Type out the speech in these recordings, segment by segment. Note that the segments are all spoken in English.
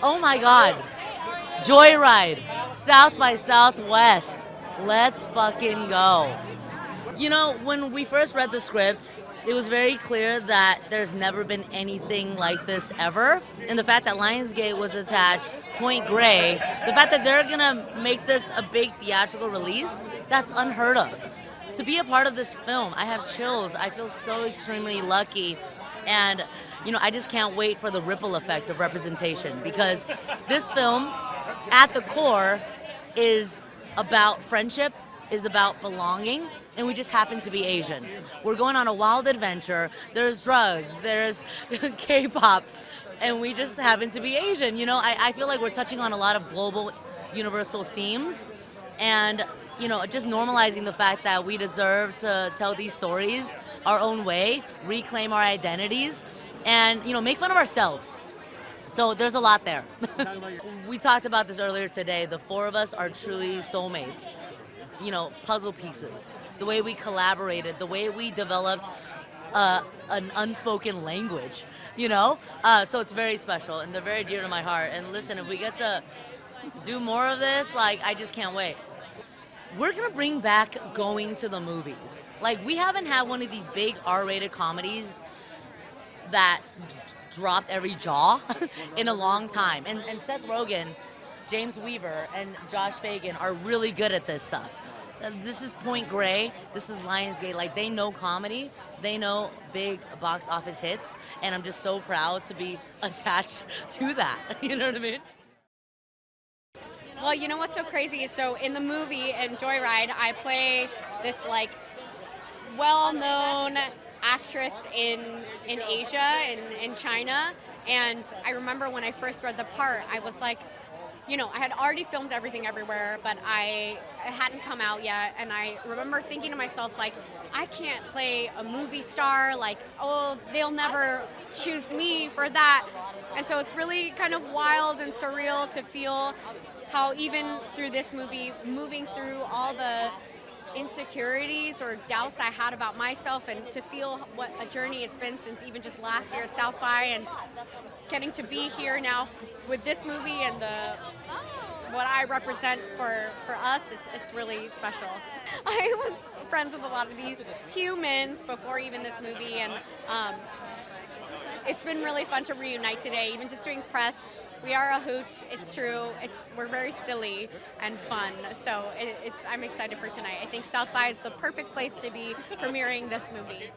Oh my God. Joyride. South by Southwest. Let's fucking go. You know, when we first read the script, it was very clear that there's never been anything like this ever. And the fact that Lionsgate was attached, Point Grey, the fact that they're gonna make this a big theatrical release, that's unheard of. To be a part of this film, I have chills. I feel so extremely lucky. And, you know, I just can't wait for the ripple effect of representation because this film, at the core, is about friendship, is about belonging, and we just happen to be Asian. We're going on a wild adventure. There's drugs, there's K-pop, and we just happen to be Asian. You know, I feel like we're touching on a lot of global, universal themes, and you know, just normalizing the fact that we deserve to tell these stories our own way, reclaim our identities, and you know, make fun of ourselves. So there's a lot there. We talked about this earlier today. The four of us are truly soulmates. You know, puzzle pieces. The way we collaborated, the way we developed an unspoken language. You know, so it's very special and they're very dear to my heart. And listen, if we get to do more of this, like I just can't wait. We're gonna bring back going to the movies. Like we haven't had one of these big R-rated comedies that dropped every jaw in a long time. And Seth Rogen, James Weaver, and Josh Fagan are really good at this stuff. This is Point Grey, this is Lionsgate. Like they know comedy, they know big box office hits, and I'm just so proud to be attached to that. You know what I mean? Well, you know what's so crazy is so in the movie in Joyride, I play this like well-known actress in Asia, in China, and I remember when I first read the part, I was like, you know, I had already filmed Everything Everywhere, but it hadn't come out yet, and I remember thinking to myself, like, I can't play a movie star, like, oh, they'll never choose me for that. And so it's really kind of wild and surreal to feel how even through this movie, moving through all the insecurities or doubts I had about myself, and to feel what a journey it's been since even just last year at South by, and getting to be here now with this movie and what I represent for us, it's really special. I was friends with a lot of these humans before even this movie, and it's been really fun to reunite today, even just doing press. We are a hoot, it's true. We're very silly and fun, so I'm excited for tonight. I think South by is the perfect place to be premiering this movie.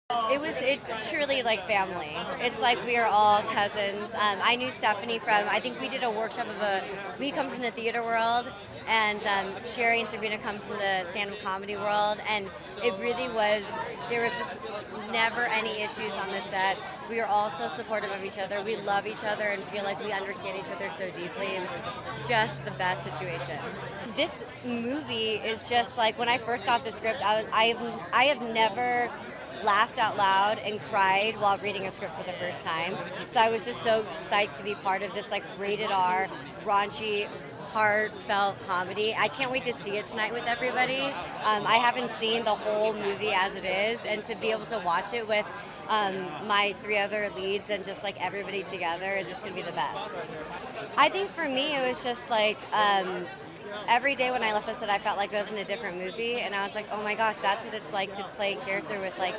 It's truly like family. It's like we are all cousins. I knew Stephanie I think we did a workshop we come from the theater world, and Sherry and Sabrina come from the stand-up comedy world, and it really there was just never any issues on the set. We are all so supportive of each other. We love each other and feel like we understand each other so deeply. It's just the best situation. This movie is just like, when I first got the script, I have never laughed out loud and cried while reading a script for the first time. So I was just so psyched to be part of this like rated R, raunchy, heartfelt comedy. I can't wait to see it tonight with everybody. I haven't seen the whole movie as it is, and to be able to watch it with my three other leads and just like everybody together is just gonna be the best. I think for me it was just like every day when I left the set, I felt like I was in a different movie, and I was like, oh my gosh, that's what it's like to play a character with like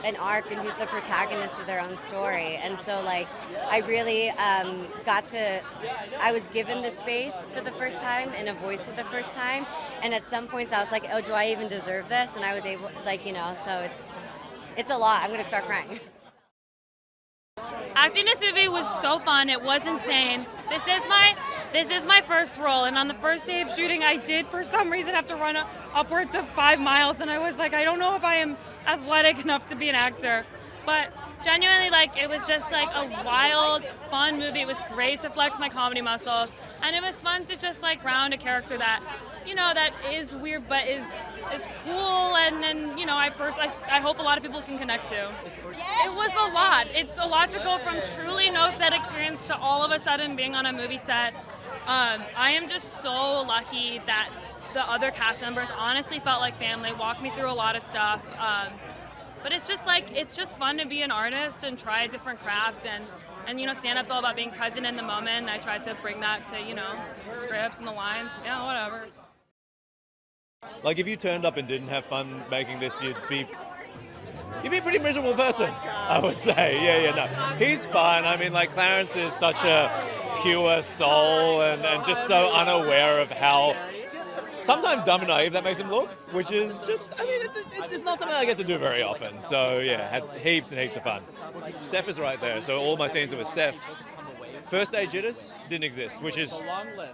an arc and who's the protagonist of their own story. And so like I really I was given the space for the first time and a voice for the first time, and at some points I was like, oh, do I even deserve this? And I was able, like, you know, so it's a lot. I'm gonna start crying. Acting this movie was so fun. It was insane. This is my first role, and on the first day of shooting, I did for some reason have to run upwards of 5 miles, and I was like, I don't know if I am athletic enough to be an actor. But genuinely, like, it was just like a wild, fun movie. It was great to flex my comedy muscles, and it was fun to just like round a character that, you know, that is weird but is cool, and you know, I hope a lot of people can connect to. It was a lot. It's a lot to go from truly no set experience to all of a sudden being on a movie set. I am just so lucky that the other cast members honestly felt like family, walked me through a lot of stuff. But it's just fun to be an artist and try a different craft, and And stand-up's all about being present in the moment, and I tried to bring that to, the scripts and the lines, whatever. Like, if you turned up and didn't have fun making this, you'd be a pretty miserable person, I would say. Yeah, no. He's fun. I mean, like, Clarence is such a pure soul and just so unaware of how sometimes dumb and naive that makes him look, which is just, I mean, it's not something I get to do very often. So, yeah, had heaps and heaps of fun. Steph is right there, so all my scenes are with Steph. First day jitters didn't exist, which is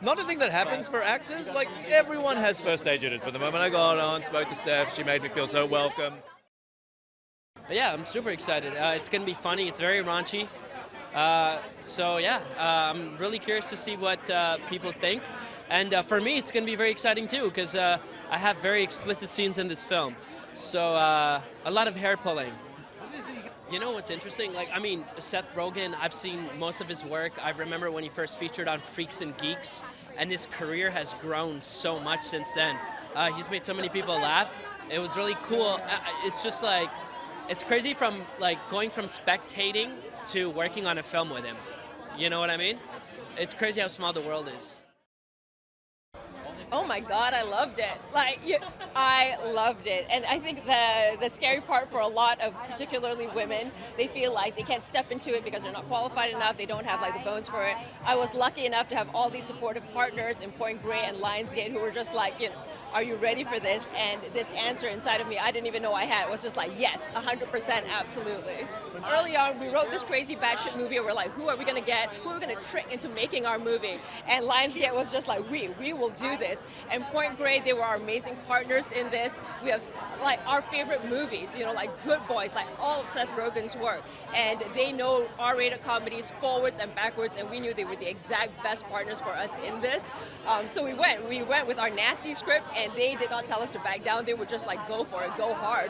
not a thing that happens for actors. Like, everyone has first day jitters, but the moment I got on, spoke to Steph, she made me feel so welcome. Yeah, I'm super excited. It's going to be funny. It's very raunchy. I'm really curious to see what people think. And for me, it's going to be very exciting too, because I have very explicit scenes in this film. So a lot of hair pulling. You know what's interesting? Seth Rogen, I've seen most of his work. I remember when he first featured on Freaks and Geeks, and his career has grown so much since then. He's made so many people laugh. It was really cool. It's just like, it's crazy from going from spectating to working on a film with him. You know what I mean? It's crazy how small the world is. Oh my God, I loved it. I loved it. And I think the scary part for a lot of particularly women, they feel like they can't step into it because they're not qualified enough, they don't have the bones for it. I was lucky enough to have all these supportive partners in Point Grey and Lionsgate who were just are you ready for this? And this answer inside of me, I didn't even know I had, was just yes, 100%, absolutely. Early on, we wrote this crazy batshit movie and we're like, who are we gonna get? Who are we gonna trick into making our movie? And Lionsgate was just we will do this. And Point Grey, they were our amazing partners in this. We have our favorite movies, Good Boys, all of Seth Rogen's work. And they know R-rated comedies forwards and backwards, and we knew they were the exact best partners for us in this. So we went with our nasty script, and they did not tell us to back down. They were just go for it, go hard.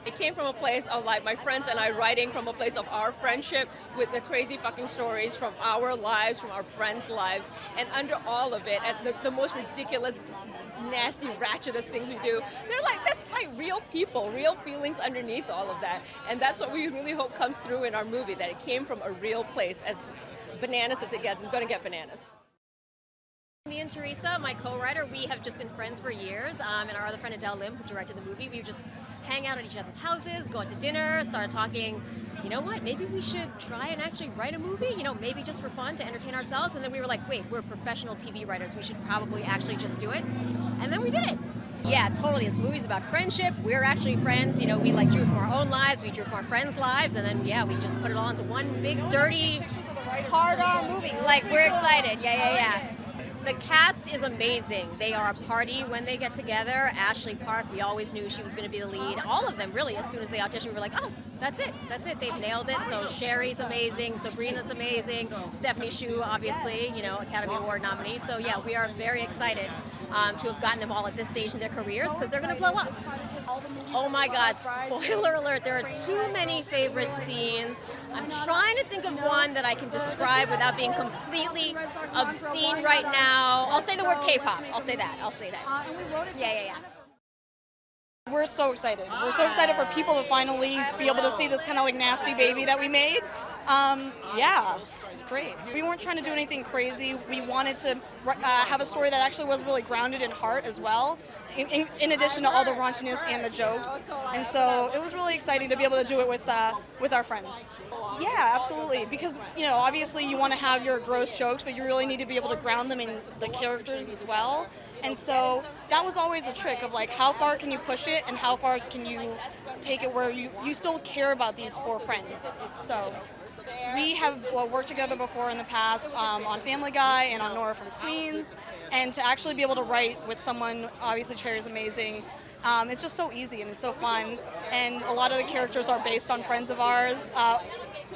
It came from a place of my friends and I writing from a place of our friendship with the crazy fucking stories from our lives, from our friends' lives. And under all of it, and the most ridiculous, nasty, ratchetest things we do, that's real people, real feelings underneath all of that. And that's what we really hope comes through in our movie, that it came from a real place. As bananas as it gets, it's going to get bananas. Me and Teresa, my co-writer, we have just been friends for years, and our other friend Adele Lim, who directed the movie, we just hang out at each other's houses, go out to dinner, started talking, you know what, maybe we should try and actually write a movie, maybe just for fun, to entertain ourselves, and then we were like, wait, we're professional TV writers, we should probably actually just do it, and then we did it. Yeah, totally, this movie's about friendship, we're actually friends, we drew from our own lives, we drew from our friends' lives, and then, yeah, we just put it all into one big, dirty, hard-on movie. We're excited, yeah. The cast is amazing. They are a party when they get together. Ashley Park, we always knew she was going to be the lead. All of them, really, as soon as they auditioned, we were like, oh, that's it. They've nailed it. So Sherry's amazing. Sabrina's amazing. Stephanie Hsu, obviously, Academy Award nominee. So yeah, we are very excited to have gotten them all at this stage in their careers because they're going to blow up. Oh my God, spoiler alert, there are too many favorite scenes. I'm trying to think of one that I can describe without being completely obscene right now. I'll say the word K-pop. I'll say that. Yeah. We're so excited. We're so excited for people to finally be able to see this kind of nasty baby that we made. Yeah, it's great. We weren't trying to do anything crazy. We wanted to have a story that actually was really grounded in heart as well, in addition to all the raunchiness and the jokes. And so it was really exciting to be able to do it with our friends. Yeah, absolutely. Because, obviously you want to have your gross jokes, but you really need to be able to ground them in the characters as well. And so that was always a trick of how far can you push it and how far can you take it where you still care about these four friends. So we have worked together before in the past on Family Guy and on Nora from Queens, and to actually be able to write with someone, obviously Cherry's amazing, it's just so easy and it's so fun, and a lot of the characters are based on friends of ours,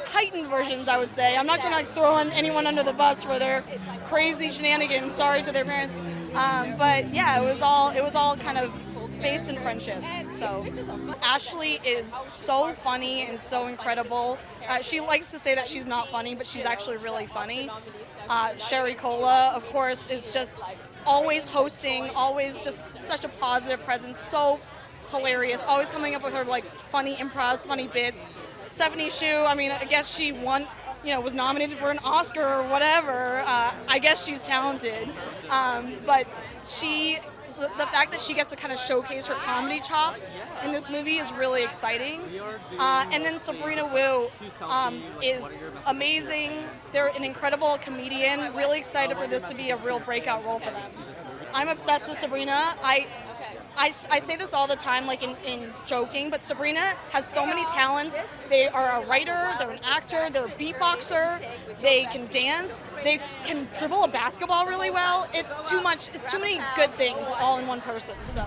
heightened versions, I would say. I'm not trying to throw anyone under the bus for their crazy shenanigans, sorry to their parents, but yeah, it was all kind of based in friendship. So Ashley is so funny and so incredible. She likes to say that she's not funny, but she's actually really funny. Sherry Cola, of course, is just always hosting, always just such a positive presence, so hilarious, always coming up with her funny improvs, funny bits. Stephanie Hsu, I guess she won was nominated for an Oscar or whatever. I guess she's talented, but the fact that she gets to kind of showcase her comedy chops in this movie is really exciting. And then Sabrina Wu is amazing. They're an incredible comedian. Really excited for this to be a real breakout role for them. I'm obsessed with Sabrina. I say this all the time, like in joking, but Sabrina has so many talents. They are a writer, they're an actor, they're a beatboxer, they can dance, they can dribble a basketball really well. It's too many good things all in one person. So.